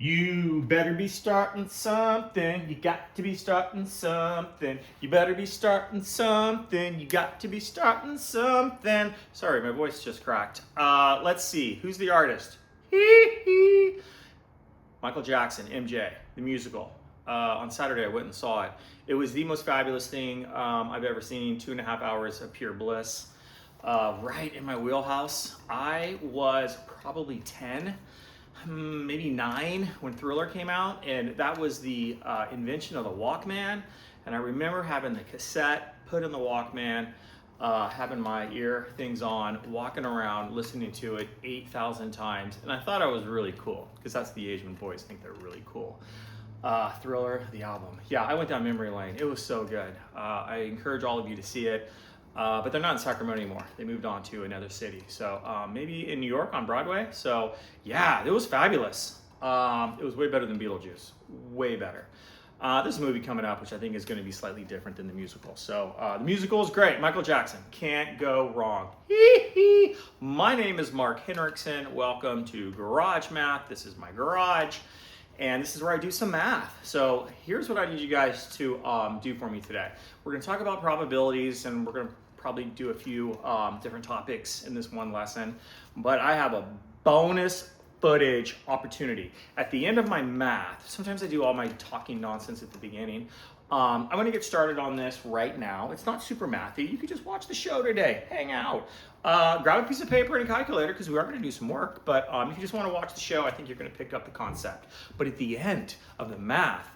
You better be starting something. You got to be starting something. You better be starting something. You got to be starting something. Sorry, my voice just cracked. Let's see. Who's the artist? Michael Jackson, MJ, the musical. On Saturday, I went and saw it. It was the most fabulous thing I've ever seen. 2.5 hours of pure bliss. Right in my wheelhouse. I was probably 10. Maybe 9 when Thriller came out, and that was the invention of the Walkman. And I remember having the cassette put in the Walkman, having my ear things on, walking around listening to it 8,000 times, and I thought I was really cool because that's the age when boys think they're really cool. Thriller, the album. Yeah, I went down memory lane. It was so good. I encourage all of you to see it. But they're not in Sacramento anymore. They moved on to another city. So maybe in New York on Broadway. So yeah, it was fabulous. It was way better than Beetlejuice. Way better. There's a movie coming up, which I think is going to be slightly different than the musical. So the musical is great. Michael Jackson. Can't go wrong. My name is Mark Henriksen. Welcome to Garage Math. This is my garage. And this is where I do some math. So here's what I need you guys to do for me today. We're gonna talk about probabilities, and we're gonna probably do a few different topics in this one lesson. But I have a bonus footage opportunity. At the end of my math, sometimes I do all my talking nonsense at the beginning. I'm gonna get started on this right now. It's not super mathy. You could just watch the show today, hang out. Grab a piece of paper and a calculator because we are gonna do some work, but if you just wanna watch the show, I think you're gonna pick up the concept. But at the end of the math,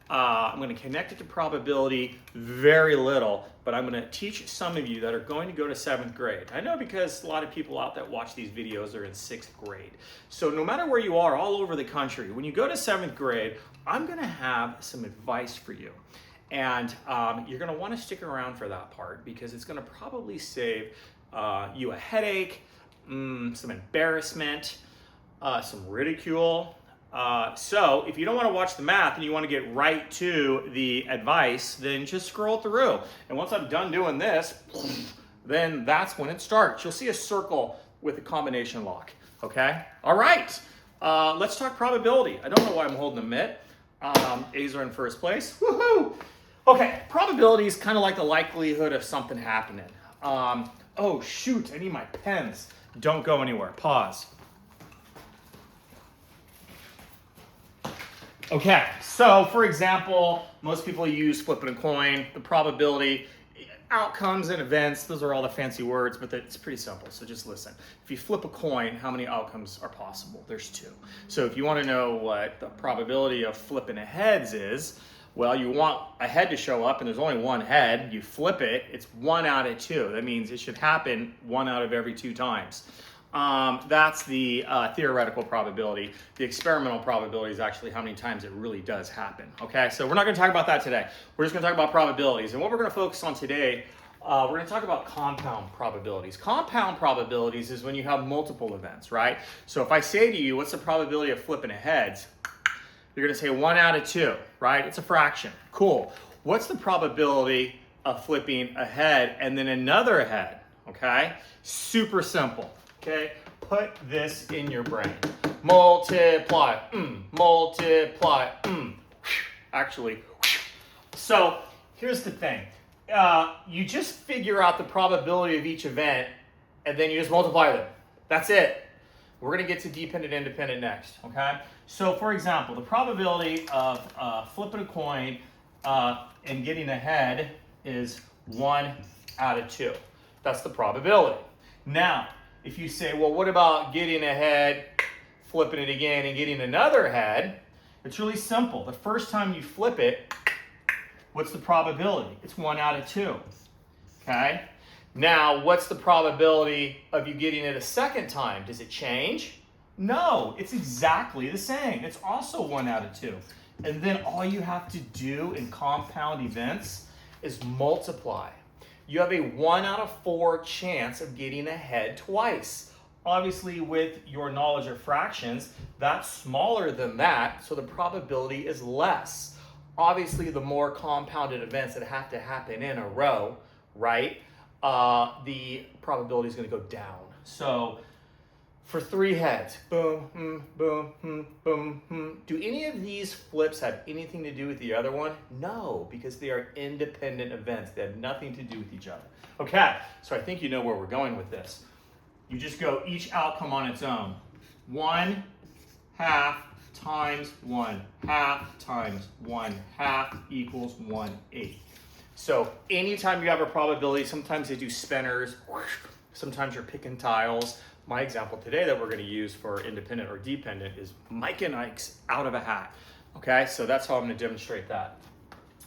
I'm gonna connect it to probability very little, but I'm gonna teach some of you that are going to go to 7th grade. I know because a lot of people out that watch these videos are in 6th grade. So no matter where you are all over the country, when you go to 7th grade, I'm gonna have some advice for you. And you're gonna wanna stick around for that part because it's gonna probably save you a headache, some embarrassment, some ridicule. So if you don't want to watch the math and you want to get right to the advice, then just scroll through. And once I'm done doing this, then that's when it starts. You'll see a circle with a combination lock, okay? All right, let's talk probability. I don't know why I'm holding a mitt. A's are in first place, woohoo! Okay, probability is kind of like the likelihood of something happening. Oh shoot, I need my pens. Don't go anywhere, pause. Okay, so for example, most people use flipping a coin, the probability, outcomes and events, those are all the fancy words, but it's pretty simple, so just listen. If you flip a coin, how many outcomes are possible? There's 2. So if you want to know what the probability of flipping a heads is, well, you want a head to show up and there's only one head, you flip it, it's 1 out of 2. That means it should happen 1 out of every 2 times. That's the theoretical probability. The experimental probability is actually how many times it really does happen. Okay, so we're not going to talk about that today. We're just going to talk about probabilities. And what we're going to focus on today, we're going to talk about compound probabilities. Compound probabilities is when you have multiple events, right? So if I say to you, what's the probability of flipping a heads? You're going to say 1 out of 2, right? It's a fraction. Cool. What's the probability of flipping a head and then another head? Okay, super simple. Okay, put this in your brain. Multiply, multiply, Actually, so here's the thing. You just figure out the probability of each event and then you just multiply them. That's it. We're gonna get to dependent, independent next, okay? So for example, the probability of flipping a coin and getting a head is 1 out of 2. That's the probability. Now, if you say, well, what about getting a head, flipping it again, and getting another head? It's really simple. The first time you flip it, what's the probability? It's 1 out of 2, okay? Now, what's the probability of you getting it a second time? Does it change? No, it's exactly the same. It's also 1 out of 2. And then all you have to do in compound events is multiply. You have a 1 out of 4 chance of getting a head twice. Obviously, with your knowledge of fractions, that's smaller than that, so the probability is less. Obviously, the more compounded events that have to happen in a row, right, the probability is going to go down. So for 3 heads. Boom, boom, boom. Do any of these flips have anything to do with the other one? No, because they are independent events. They have nothing to do with each other. Okay, so I think you know where we're going with this. You just go each outcome on its own. 1/2 times 1/2 times 1/2 equals 1/8. So anytime you have a probability, sometimes they do spinners, sometimes you're picking tiles. My example today that we're going to use for independent or dependent is Mike and Ike's out of a hat. Okay, so that's how I'm going to demonstrate that.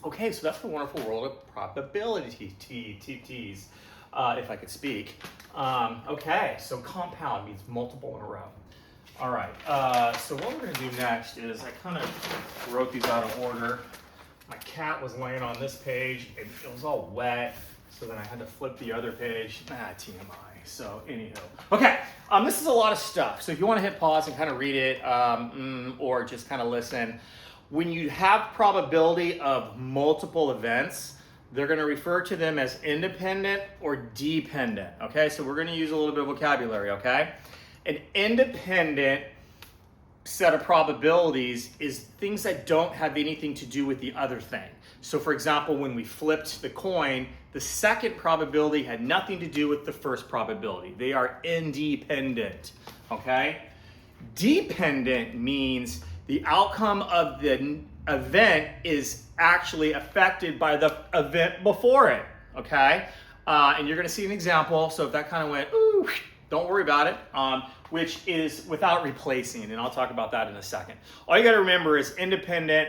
Okay, so that's the wonderful world of probabilities, if I could speak. Okay, so compound means multiple in a row. All right, so what we're going to do next is I kind of wrote these out of order. My cat was laying on this page, and it was all wet, so then I had to flip the other page. TMI. So anywho, okay, this is a lot of stuff. So if you want to hit pause and kind of read it, or just kind of listen, when you have probability of multiple events, they're going to refer to them as independent or dependent. Okay, so we're going to use a little bit of vocabulary. Okay, an independent set of probabilities is things that don't have anything to do with the other thing. So for example, when we flipped the coin, the second probability had nothing to do with the first probability. They are independent, okay? Dependent means the outcome of the event is actually affected by the event before it, okay? And you're gonna see an example. So if that kind of went, ooh, don't worry about it, which is without replacing, and I'll talk about that in a second. All you gotta remember is independent,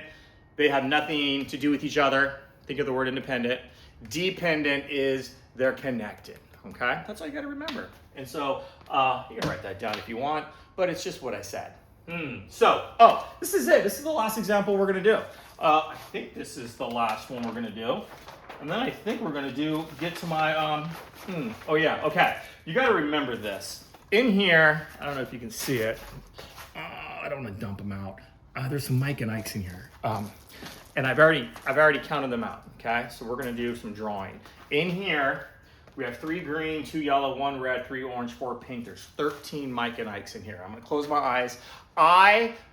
they have nothing to do with each other. Think of the word independent. Dependent is they're connected, okay? That's all you gotta remember. And so, you can write that down if you want, but it's just what I said. So, this is it. This is the last example we're gonna do. I think this is the last one we're gonna do. And then I think we're gonna get to my, oh yeah, okay. You gotta remember this. In here, I don't know if you can see it. I don't wanna dump them out. There's some Mike and Ike's in here. And I've already counted them out, okay? So we're gonna do some drawing. In here, we have 3 green, 2 yellow, 1 red, 3 orange, 4 pink. There's 13 Mike and Ike's in here. I'm gonna close my eyes.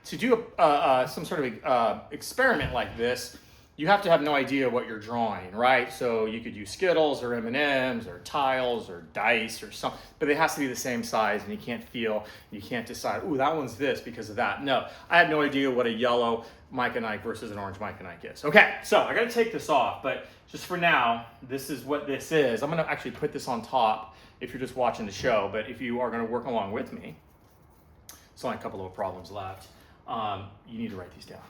To do some sort of experiment like this, you have to have no idea what you're drawing, right? So you could use Skittles or M&Ms or tiles or dice or something, but it has to be the same size, and you can't decide, ooh, that one's this because of that. No, I have no idea what a yellow Mike and Ike versus an orange Mike and Ike is. Okay, so I gotta take this off, but just for now, this is what this is. I'm gonna actually put this on top if you're just watching the show, but if you are gonna work along with me, it's only a couple of problems left. You need to write these down,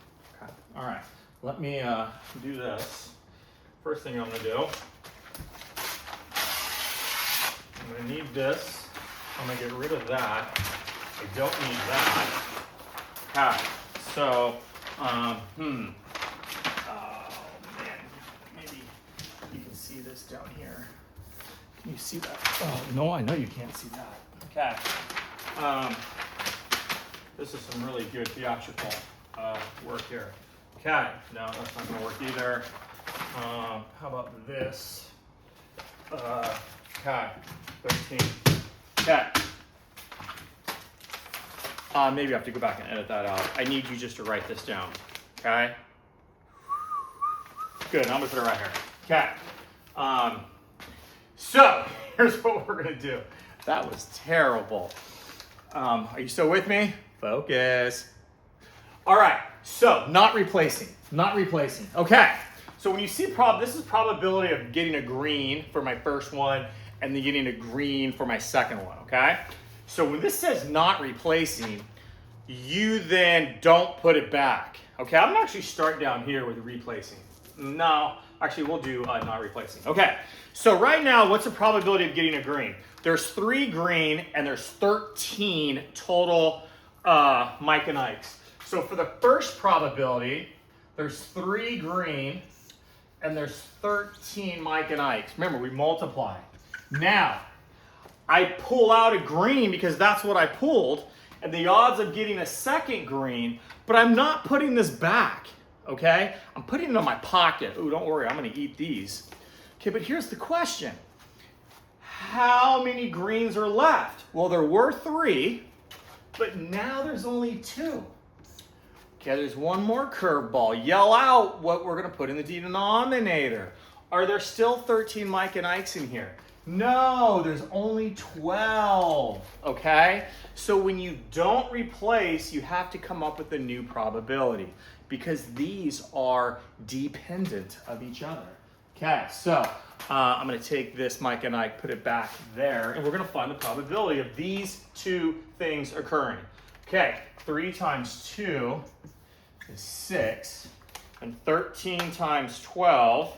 okay? All right. Let me do this. First thing I'm gonna do, I'm gonna need this. I'm gonna get rid of that. I don't need that. Okay, so, oh man, maybe you can see this down here. Can you see that? Oh, no, I know you can't see that. Okay, this is some really good theatrical work here. Okay, no, that's not gonna work either. How about this? Okay, 13. Okay. Maybe I have to go back and edit that out. I need you just to write this down, okay? Good, I'm gonna put it right here. Okay. So, here's what we're gonna do. That was terrible. Are you still with me? Focus. All right, so not replacing. Okay, so when you see this is probability of getting a green for my first one and then getting a green for my second one, okay? So when this says not replacing, you then don't put it back, okay? I'm gonna actually start down here with replacing. No, actually we'll do not replacing. Okay, so right now, what's the probability of getting a green? There's 3 green and there's 13 total Mike and Ike's. So for the first probability, there's 3 green and there's 13 Mike and Ike's. Remember, we multiply. Now, I pull out a green because that's what I pulled, and the odds of getting a second green, but I'm not putting this back, okay? I'm putting it in my pocket. Ooh, don't worry, I'm gonna eat these. Okay, but here's the question. How many greens are left? Well, there were 3. but now there's only 2. Okay, there's one more curveball. Yell out what we're gonna put in the denominator. Are there still 13 Mike and Ikes in here? No, there's only 12, okay? So when you don't replace, you have to come up with a new probability because these are dependent of each other. Okay, so I'm gonna take this Mike and Ike, put it back there, and we're gonna find the probability of these 2 things occurring. Okay, 3 times 2 is 6, and 13 times 12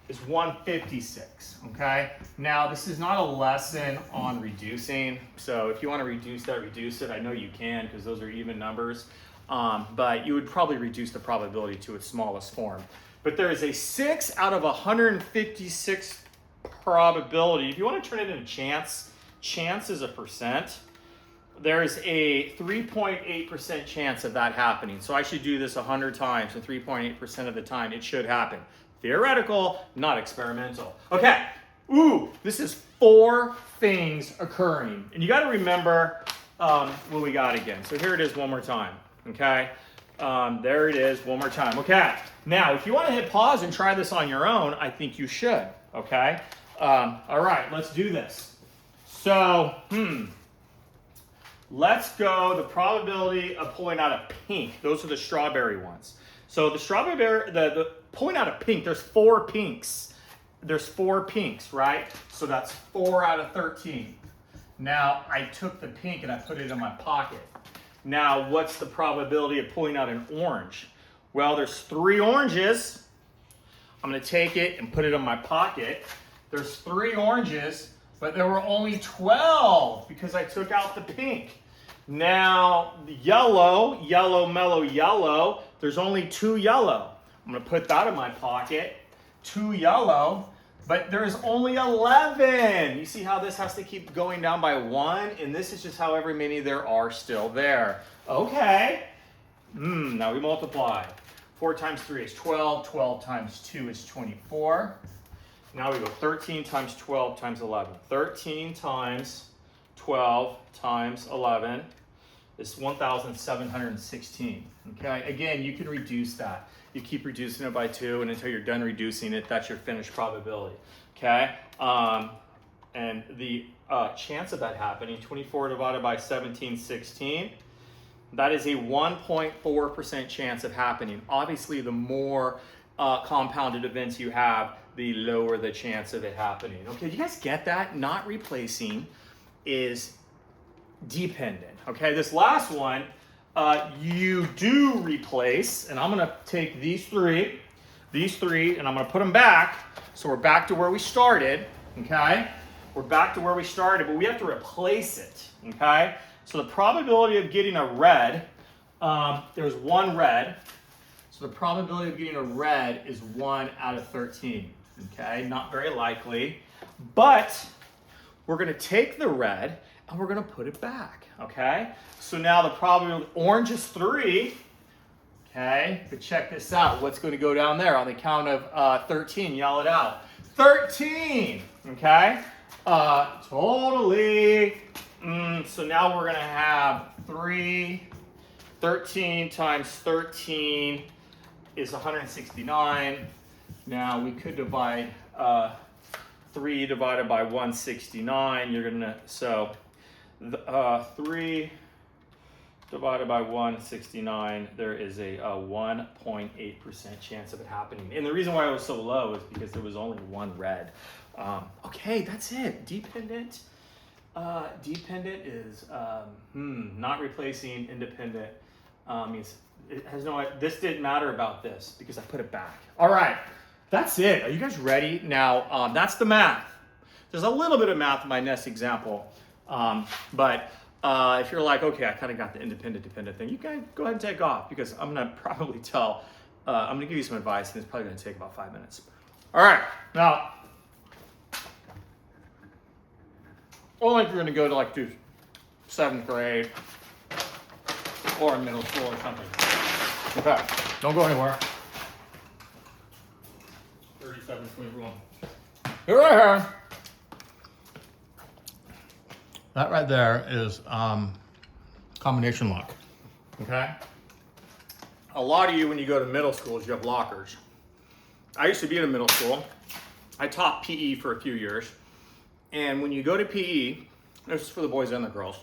is 156, okay? Now, this is not a lesson on reducing, so if you want to reduce that, reduce it. I know you can because those are even numbers, but you would probably reduce the probability to its smallest form. But there is a 6 out of 156 probability. If you want to turn it into chance, chance is a percent. There's a 3.8% chance of that happening. So I should do this 100 times, and 3.8% of the time it should happen. Theoretical, not experimental. Okay, this is 4 things occurring. And you gotta remember what we got again. So here it is one more time, okay? There it is one more time. Okay, now if you wanna hit pause and try this on your own, I think you should, okay? All right, let's do this. So, let's go the probability of pulling out a pink. Those are the strawberry ones. So the strawberry, the pulling out a pink, there's 4 pinks. There's 4 pinks, right? So that's 4 out of 13. Now I took the pink and I put it in my pocket. Now what's the probability of pulling out an orange? Well, there's 3 oranges. I'm gonna take it and put it in my pocket. There's 3 oranges, but there were only 12 because I took out the pink. Now, the yellow, mellow yellow, there's only 2 yellow. I'm gonna put that in my pocket, 2 yellow, but there's only 11. You see how this has to keep going down by 1? And this is just however many there are still there. Okay, now we multiply. 4 times 3 is 12, 12 times 2 is 24. Now we go 13 times 12 times 11. 13 times 12 times 11 is 1,716. Okay, again, you can reduce that. You keep reducing it by 2, and until you're done reducing it, that's your finished probability. Okay, and the chance of that happening, 24 divided by 1716, that is a 1.4% chance of happening. Obviously, the more compounded events you have, the lower the chance of it happening. Okay, do you guys get that? Not replacing is dependent. Okay, this last one, you do replace, and I'm gonna take these three, and I'm gonna put them back. So we're back to where we started, okay? We're back to where we started, but we have to replace it, okay? So the probability of getting a red, there's 1 red. So the probability of getting a red is 1 out of 13, okay? Not very likely, but we're gonna take the red and we're gonna put it back, okay? So now the probability, orange is 3, okay? But check this out, what's gonna go down there on the count of 13, yell it out. 13, okay? Totally. So now we're gonna have 13 times 13 is 169. Now we could divide 3 divided by 169. You're gonna, so 3 divided by 169, there is a 1.8% chance of it happening. And the reason why it was so low is because there was only 1 red. Okay, that's it. Dependent. Dependent is not replacing. Independent means it has no. This didn't matter about this because I put it back. All right, that's it. Are you guys ready? Now that's the math. There's a little bit of math in my next example, but if you're like, okay, I kind of got the independent dependent thing, you guys go ahead and take off because I'm gonna probably I'm gonna give you some advice, and it's probably gonna take about 5 minutes. All right, now. Only if you're gonna go to like do 7th grade or middle school or something. Okay, don't go anywhere. 37 rule. Here I am. That right there is combination lock, okay? A lot of you, when you go to middle schools, you have lockers. I used to be in a middle school. I taught PE for a few years. And when you go to PE, this is for the boys and the girls,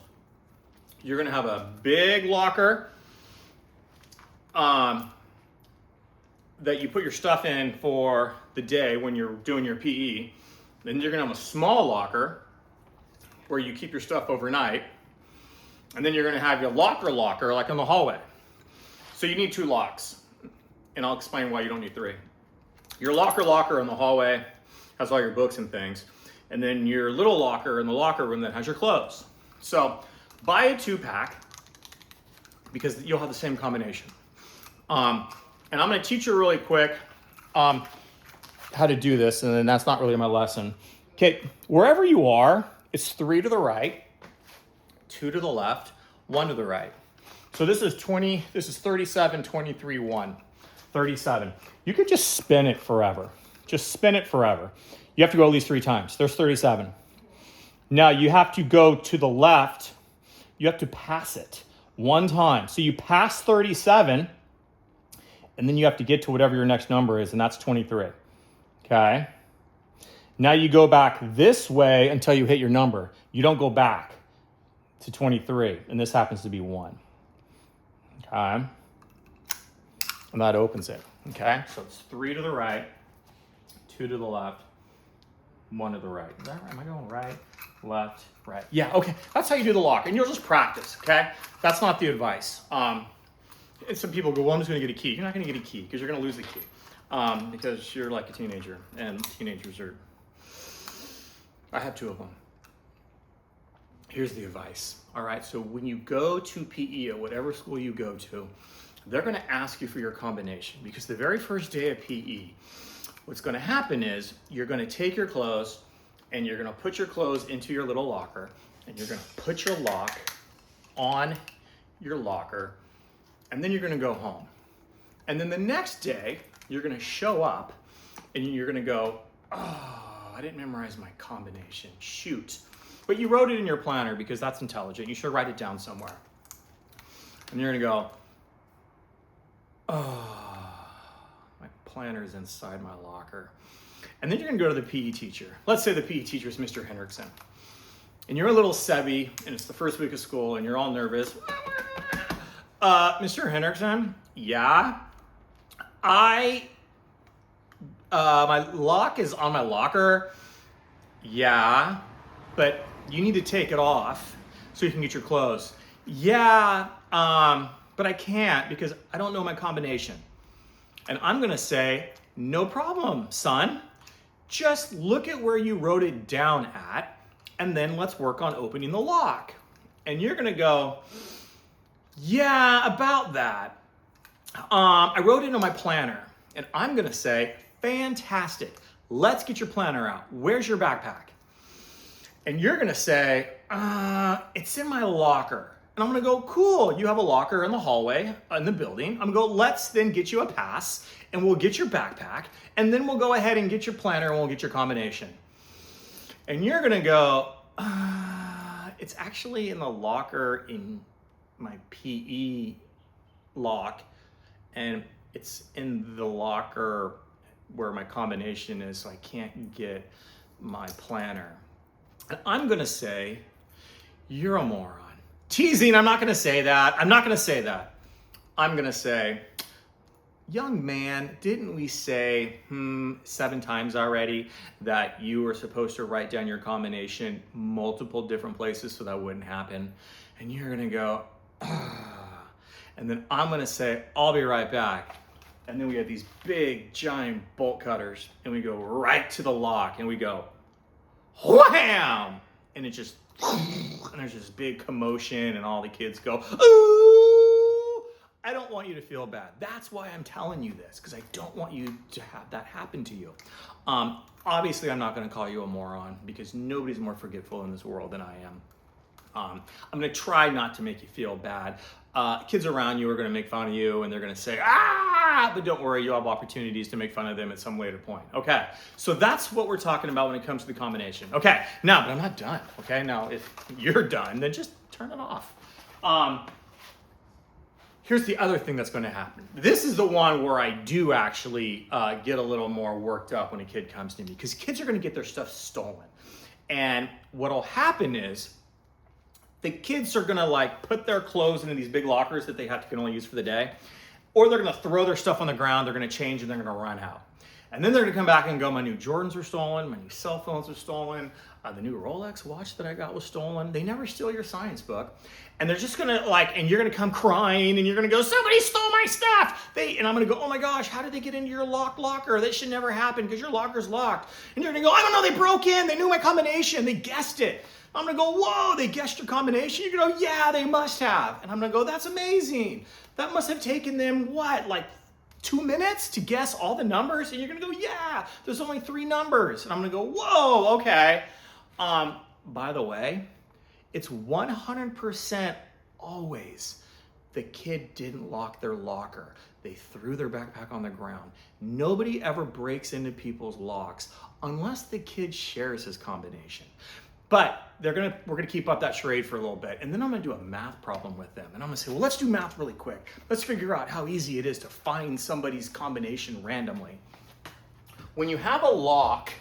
you're gonna have a big locker that you put your stuff in for the day when you're doing your PE. Then you're gonna have a small locker where you keep your stuff overnight. And then you're gonna have your locker like in the hallway. So you need 2 locks. And I'll explain why you don't need 3. Your locker in the hallway has all your books and things. And then your little locker in the locker room that has your clothes. So buy a 2-pack because you'll have the same combination. And I'm gonna teach you really quick how to do this, and then that's not really my lesson. Okay, wherever you are, it's 3 to the right, 2 to the left, 1 to the right. So this is 37, 23, 1, 37. You could just spin it forever. Just spin it forever. You have to go at least 3 times. There's 37. Now you have to go to the left. You have to pass it 1 time. So you pass 37, and then you have to get to whatever your next number is, and that's 23. Okay? Now you go back this way until you hit your number. You don't go back to 23, and this happens to be 1. Okay? And that opens it. Okay? So it's 3 to the right, 2 to the left, 1 to the right. Is that right? Am I going right, left, right? Yeah, okay. That's how you do the lock. And you'll just practice, okay? That's not the advice. And some people go, well, I'm just going to get a key. You're not going to get a key because you're going to lose the key because you're like a teenager. And teenagers are... I have 2 of them. Here's the advice. All right, so when you go to PE or whatever school you go to, they're going to ask you for your combination because the very first day of PE, what's going to happen is you're going to take your clothes and you're going to put your clothes into your little locker and you're going to put your lock on your locker and then you're going to go home. And then the next day, you're going to show up and you're going to go, oh, I didn't memorize my combination. Shoot. But you wrote it in your planner because that's intelligent. You should write it down somewhere. And you're going to go, oh, my planner is inside my locker. And then you're gonna go to the PE teacher. Let's say the PE teacher is Mr. Hendrickson. And you're a little sebby, and it's the first week of school, and you're all nervous. Mr. Hendrickson, yeah, my lock is on my locker. Yeah, but you need to take it off so you can get your clothes. Yeah, but I can't because I don't know my combination. And I'm gonna say, no problem, son. Just look at where you wrote it down at, and then let's work on opening the lock. And you're gonna go, yeah, about that. I wrote it in my planner, and I'm gonna say, fantastic. Let's get your planner out. Where's your backpack? And you're gonna say, it's in my locker. And I'm gonna go, cool, you have a locker in the hallway, in the building. I'm gonna go, let's then get you a pass, and we'll get your backpack, and then we'll go ahead and get your planner, and we'll get your combination. And you're gonna go, it's actually in the locker in my PE lock, and it's in the locker where my combination is, so I can't get my planner. And I'm gonna say, you're a moron. Teasing, I'm not gonna say that. I'm gonna say, young man, didn't we say 7 times already that you were supposed to write down your combination multiple different places so that wouldn't happen? And you're gonna go, and then I'm gonna say, I'll be right back. And then we have these big, giant bolt cutters, and we go right to the lock, and we go, wham! And it just, and there's this big commotion, and all the kids go, ooh! I don't want you to feel bad. That's why I'm telling you this, because I don't want you to have that happen to you. Obviously, I'm not going to call you a moron, because nobody's more forgetful in this world than I am. I'm going to try not to make you feel bad. Kids around you are going to make fun of you, and they're going to say, but don't worry, you'll have opportunities to make fun of them at some later point. Okay, so that's what we're talking about when it comes to the combination. Okay, now, but I'm not done. Okay, now if you're done, then just turn it off. Here's the other thing that's going to happen. This is the one where I do actually get a little more worked up when a kid comes to me, because kids are going to get their stuff stolen. And what'll happen is the kids are going to like put their clothes into these big lockers that they can only use for the day, or they're going to throw their stuff on the ground, they're going to change, and they're going to run out. And then they're going to come back and go, my new Jordans were stolen, my new cell phones were stolen, the new Rolex watch that I got was stolen. They never steal your science book. And they're just going to and you're going to come crying, and you're going to go, somebody stole my stuff. And I'm going to go, oh my gosh, how did they get into your locked locker? That should never happen because your locker's locked. And you're going to go, I don't know, they broke in, they knew my combination, they guessed it. I'm going to go, whoa, they guessed your combination? You're going to go, yeah, they must have. And I'm going to go, that's amazing. That must have taken them, what, like 2 minutes to guess all the numbers? And you're going to go, yeah, there's only 3 numbers. And I'm going to go, whoa, okay. By the way, it's 100% always the kid didn't lock their locker. They threw their backpack on the ground. Nobody ever breaks into people's locks unless the kid shares his combination. But we're gonna keep up that charade for a little bit, and then I'm gonna do a math problem with them. And I'm gonna say, well, let's do math really quick. Let's figure out how easy it is to find somebody's combination randomly. When you have a lock,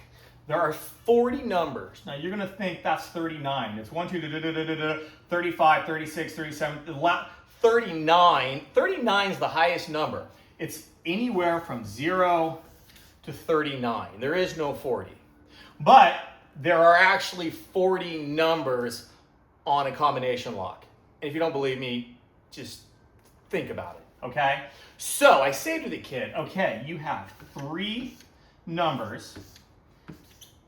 there are 40 numbers. Now you're gonna think that's 39. It's 1, 2, 35, 36, 37, 39. 39 is the highest number. It's anywhere from 0 to 39. There is no 40. But there are actually 40 numbers on a combination lock. And if you don't believe me, just think about it, okay? So I say to the kid, okay, you have 3 numbers.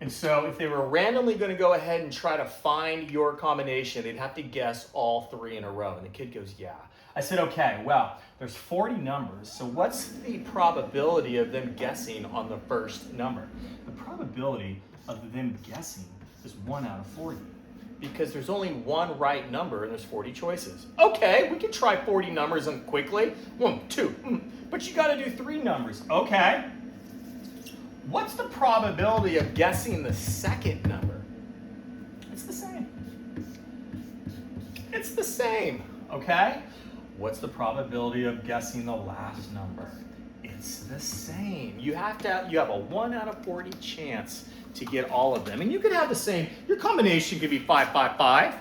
And so if they were randomly going to go ahead and try to find your combination, they'd have to guess all 3 in a row. And the kid goes, yeah. I said, okay, well, there's 40 numbers. So what's the probability of them guessing on the first number? The probability of them guessing is 1 out of 40. Because there's only 1 right number and there's 40 choices. Okay, we can try 40 numbers quickly. 1, 2, but you got to do 3 numbers. Okay. What's the probability of guessing the second number? It's the same. It's the same, okay? What's the probability of guessing the last number? It's the same. You have a 1 out of 40 chance to get all of them. And you could have the same, your combination could be 5, 5, 5.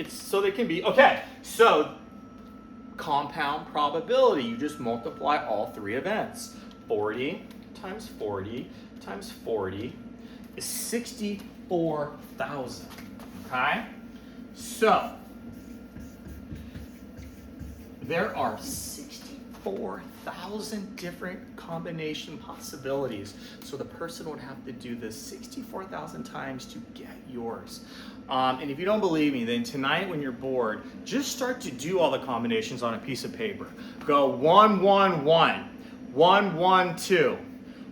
So they can be, okay, so compound probability, you just multiply all 3 events. 40 times 40 times 40 is 64,000, okay? So, there are 64,000 different combination possibilities. So the person would have to do this 64,000 times to get yours. And if you don't believe me, then tonight when you're bored, just start to do all the combinations on a piece of paper. Go 1, 1, 1, 1, 1, 2,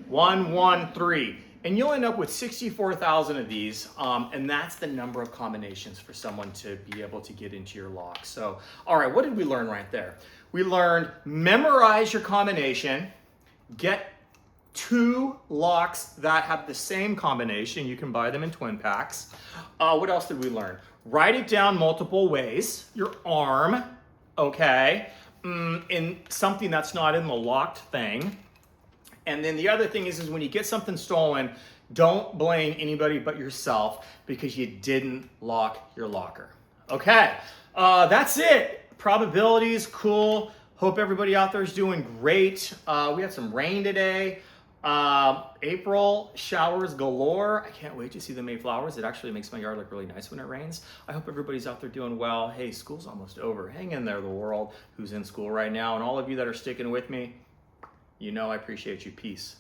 1, 1, 3. And you'll end up with 64,000 of these, and that's the number of combinations for someone to be able to get into your lock. So, all right, what did we learn right there? We learned memorize your combination, get 2 locks that have the same combination. You can buy them in twin packs. What else did we learn? Write it down multiple ways. Your arm, okay, in something that's not in the locked thing. And then the other thing is when you get something stolen, don't blame anybody but yourself because you didn't lock your locker. Okay, that's it. Probabilities, cool. Hope everybody out there is doing great. We had some rain today. April showers galore. I can't wait to see the Mayflowers. It actually makes my yard look really nice when it rains. I hope everybody's out there doing well. Hey, school's almost over. Hang in there, the world who's in school right now. And all of you that are sticking with me, you know I appreciate you. Peace.